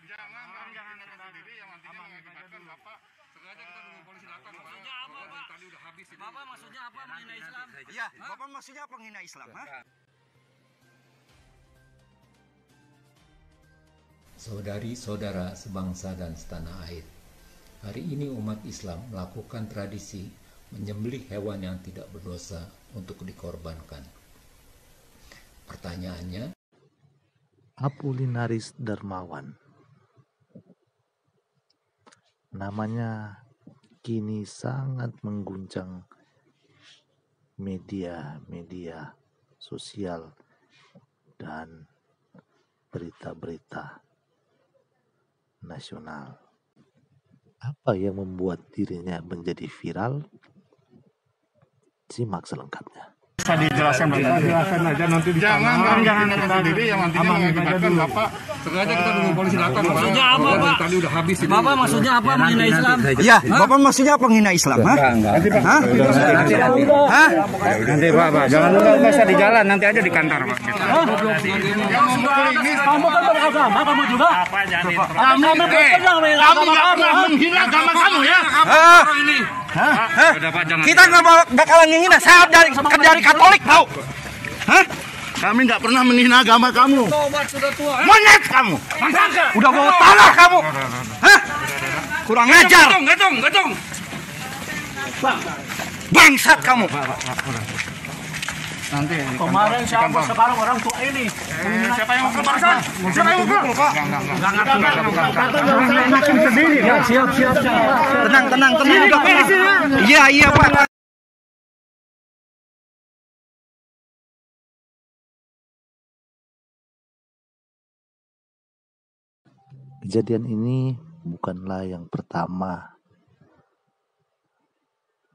Jangan sendiri yang nantinya mengakibatkan Bapak. Sengaja kita tunggu polisi datang. Maksudnya apa, Pak? Tadi udah habis ini. Bapak maksudnya apa menghina Islam? Iya, Bapak maksudnya apa menghina Islam, ha? Saudari-saudara sebangsa dan setanah air, hari ini umat Islam melakukan tradisi menyembelih hewan yang tidak berdosa untuk dikorbankan. Pertanyaannya, Apolinaris Darmawan. Namanya kini sangat mengguncang media sosial dan berita-berita nasional. Apa yang membuat dirinya menjadi viral? Simak selengkapnya. Bisa dijelaskan aja nanti di jangan sendiri yang nantinya mengakibatkan Bapak. Sengaja kita tunggu polisi datang. Maksudnya apa, Pak? Tadi udah habis ini. Bapak maksudnya apa menghina Islam? Iya, Bapak maksudnya apa menghina Islam, ha? Nanti Pak. Nanti Pak, Jangan dulu usah di jalan, nanti aja di kantor, Pak. Kamu kan beragama, kamu juga. Apa jangan Kami pernah menghina agama kamu ya. Udah Pak, jangan. kita nggak bakalan menghina. Saya dari Katolik, tahu? Hah? Kami nggak pernah menghina agama kamu. Monyet kamu! Udah bawa tanah kamu! Hah? Kurang ajar! Gacung. Bangsat kamu! Nanti Kemarin siapa, sekarang orang tua ini. siapa yang mukul barusan? Siapa yang mukul, Pak? Siap. Tenang. Iya, Pak. Kejadian ini bukanlah yang pertama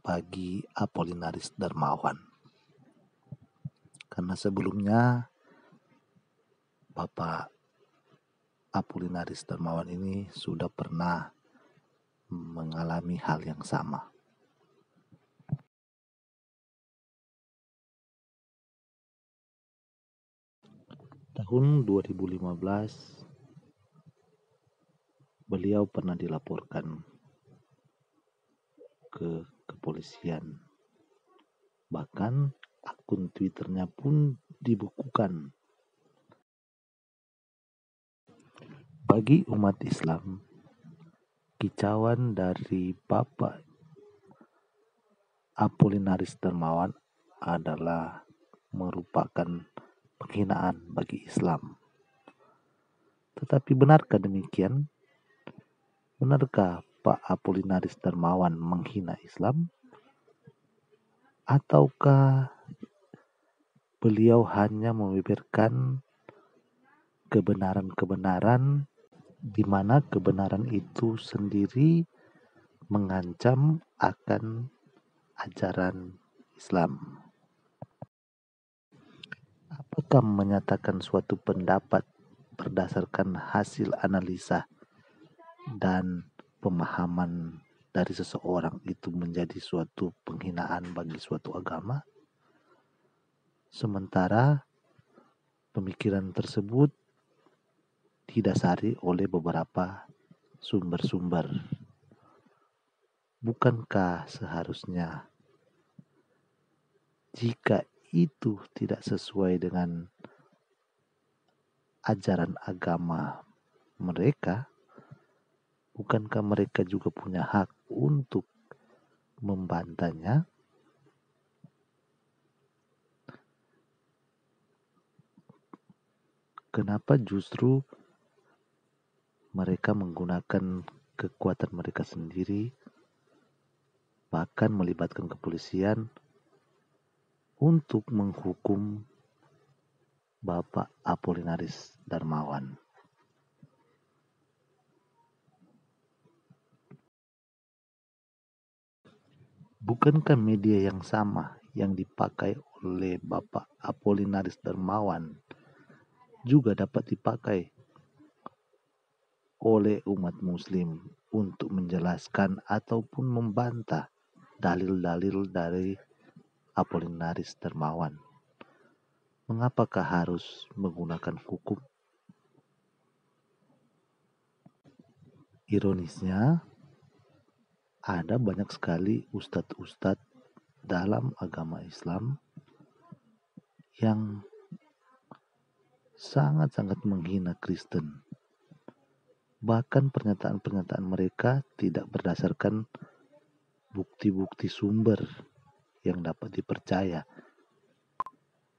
bagi Apolinaris Darmawan. Karena sebelumnya Bapak Apolinaris Darmawan ini sudah pernah mengalami hal yang sama. Tahun 2015 beliau pernah dilaporkan ke kepolisian. Bahkan akun Twitternya pun dibukukan. Bagi umat Islam, kicauan dari Bapak Apolinaris Darmawan adalah merupakan penghinaan bagi Islam. Tetapi benarkah demikian? Benarkah Pak Apolinaris Darmawan menghina Islam? Ataukah beliau hanya membeberkan kebenaran-kebenaran di mana kebenaran itu sendiri mengancam akan ajaran Islam? Apakah menyatakan suatu pendapat berdasarkan hasil analisa dan pemahaman dari seseorang itu menjadi suatu penghinaan bagi suatu agama? Sementara pemikiran tersebut didasari oleh beberapa sumber-sumber. Bukankah seharusnya jika itu tidak sesuai dengan ajaran agama mereka, bukankah mereka juga punya hak untuk membantahnya? Kenapa justru mereka menggunakan kekuatan mereka sendiri, bahkan melibatkan kepolisian untuk menghukum Bapak Apolinaris Darmawan? Bukankah media yang sama yang dipakai oleh Bapak Apolinaris Darmawan juga dapat dipakai oleh umat Muslim untuk menjelaskan ataupun membantah dalil-dalil dari Apolinaris Darmawan? Mengapakah harus menggunakan hukum? Ironisnya, ada banyak sekali ustadz-ustadz dalam agama Islam yang sangat-sangat menghina Kristen. Bahkan pernyataan-pernyataan mereka tidak berdasarkan bukti-bukti sumber yang dapat dipercaya.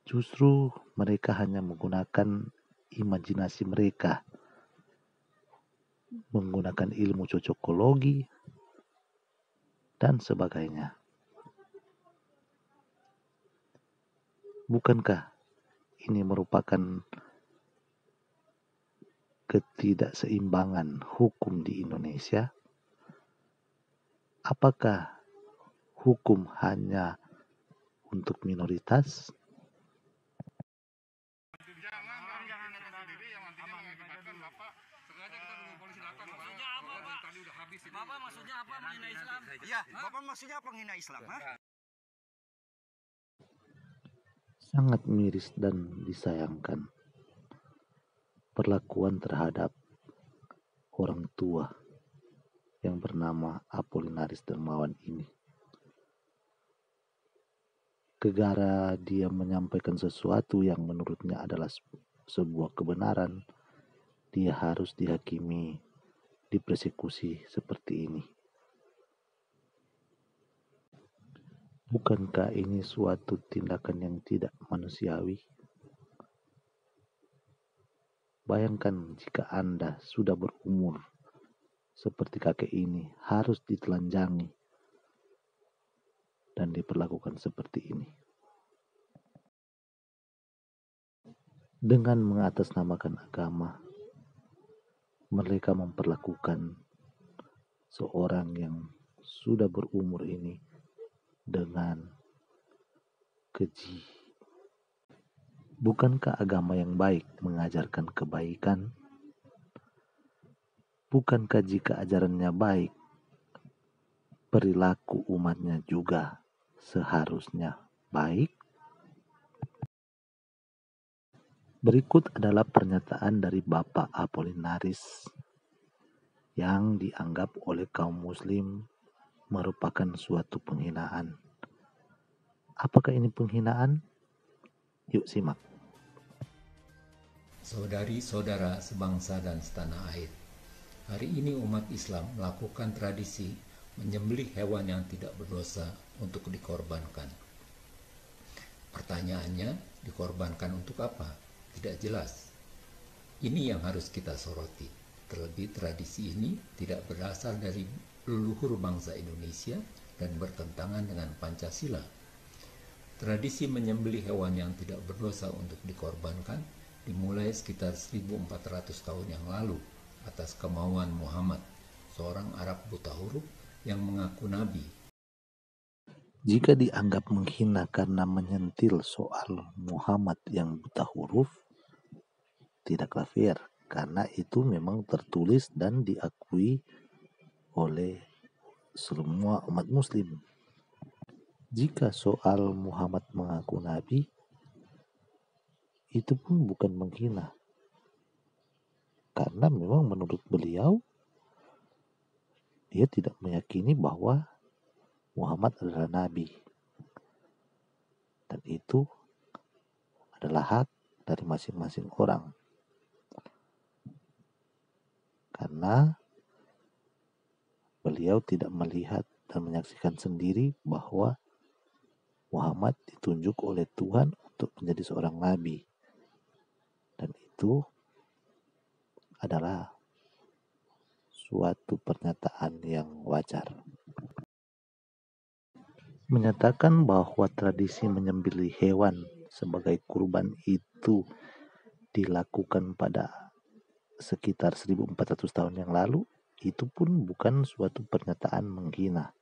Justru mereka hanya menggunakan imajinasi mereka, menggunakan ilmu cocokologi, dan sebagainya. Bukankah ini merupakan ketidakseimbangan hukum di Indonesia? Apakah hukum hanya untuk minoritas? Bapak maksudnya apa menghina Islam? Iya, Bapak maksudnya apa menghina Islam? Sangat miris dan disayangkan perlakuan terhadap orang tua yang bernama Apolinaris Dermawan ini. Gegara dia menyampaikan sesuatu yang menurutnya adalah sebuah kebenaran, dia harus dihakimi, dipersekusi seperti ini. Bukankah ini suatu tindakan yang tidak manusiawi? Bayangkan jika Anda sudah berumur seperti kakek ini, harus ditelanjangi dan diperlakukan seperti ini. Dengan mengatasnamakan agama, mereka memperlakukan seorang yang sudah berumur ini dengan keji. Bukankah agama yang baik mengajarkan kebaikan? Bukankah jika ajarannya baik, perilaku umatnya juga seharusnya baik? Berikut adalah pernyataan dari Bapak Apolinaris yang dianggap oleh kaum muslim merupakan suatu penghinaan. Apakah ini penghinaan? Yuk simak. Saudari-saudara sebangsa dan setanah air, hari ini umat Islam melakukan tradisi menyembelih hewan yang tidak berdosa untuk dikorbankan. Pertanyaannya, dikorbankan untuk apa? Tidak jelas. Ini yang harus kita soroti. Terlebih tradisi ini tidak berasal dari leluhur bangsa Indonesia dan bertentangan dengan Pancasila. Tradisi menyembelih hewan yang tidak berdosa untuk dikorbankan dimulai sekitar 1400 tahun yang lalu atas kemauan Muhammad, seorang Arab buta huruf yang mengaku nabi. Jika dianggap menghina karena menyentil soal Muhammad yang buta huruf, tidaklah fair, karena itu memang tertulis dan diakui oleh semua umat muslim. Jika soal Muhammad mengaku nabi, itu pun bukan menghina, karena memang menurut beliau dia tidak meyakini bahwa Muhammad adalah nabi, dan itu adalah hak dari masing-masing orang, karena beliau tidak melihat dan menyaksikan sendiri bahwa Muhammad ditunjuk oleh Tuhan untuk menjadi seorang nabi, dan itu adalah suatu pernyataan yang wajar. Menyatakan bahwa tradisi menyembelih hewan sebagai kurban itu dilakukan pada sekitar 1400 tahun yang lalu, itu pun bukan suatu pernyataan menghina.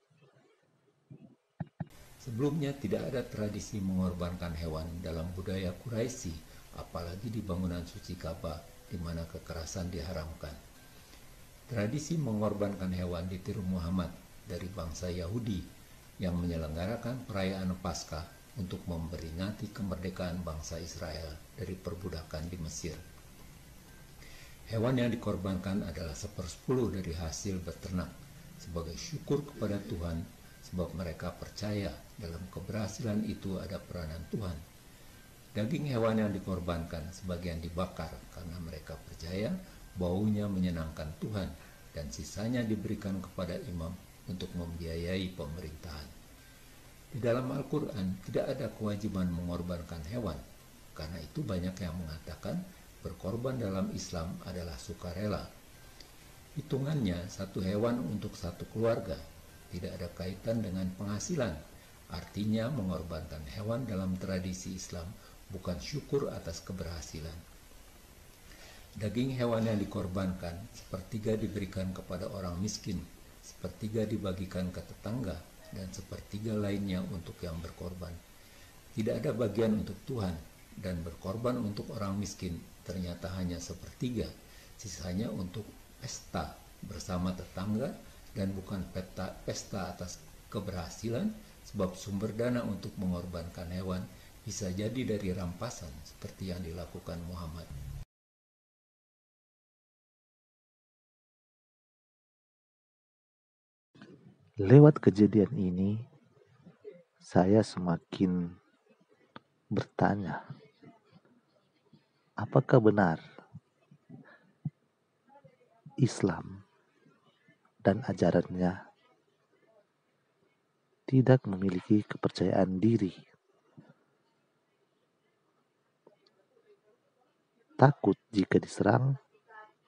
Sebelumnya tidak ada tradisi mengorbankan hewan dalam budaya Quraisy, apalagi di bangunan suci Ka'bah di mana kekerasan diharamkan. Tradisi mengorbankan hewan ditiru Muhammad dari bangsa Yahudi yang menyelenggarakan perayaan Paskah untuk memperingati kemerdekaan bangsa Israel dari perbudakan di Mesir. Hewan yang dikorbankan adalah 1/10 dari hasil beternak sebagai syukur kepada Tuhan, sebab mereka percaya dalam keberhasilan itu ada peranan Tuhan. Daging hewan yang dikorbankan sebagian dibakar karena mereka percaya baunya menyenangkan Tuhan, dan sisanya diberikan kepada imam untuk membiayai pemerintahan. Di dalam Al-Quran tidak ada kewajiban mengorbankan hewan, karena itu banyak yang mengatakan berkorban dalam Islam adalah sukarela. Hitungannya satu hewan untuk satu keluarga, tidak ada kaitan dengan penghasilan. Artinya mengorbankan hewan dalam tradisi Islam bukan syukur atas keberhasilan. Daging hewan yang dikorbankan, 1/3 diberikan kepada orang miskin, 1/3 dibagikan ke tetangga, dan 1/3 lainnya untuk yang berkorban. Tidak ada bagian untuk Tuhan, dan berkorban untuk orang miskin ternyata hanya 1/3, sisanya untuk pesta bersama tetangga dan bukan pesta atas keberhasilan, sebab sumber dana untuk mengorbankan hewan bisa jadi dari rampasan seperti yang dilakukan Muhammad. Lewat kejadian ini, saya semakin bertanya, apakah benar Islam dan ajarannya tidak memiliki kepercayaan diri, takut jika diserang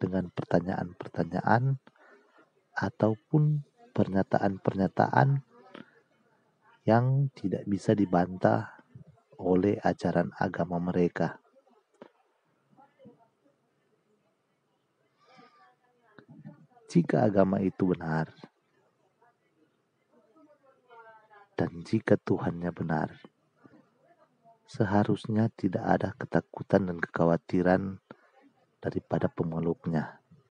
dengan pertanyaan-pertanyaan ataupun pernyataan-pernyataan yang tidak bisa dibantah oleh ajaran agama mereka. Jika agama itu benar, dan jika Tuhannya benar, seharusnya tidak ada ketakutan dan kekhawatiran daripada pemeluknya.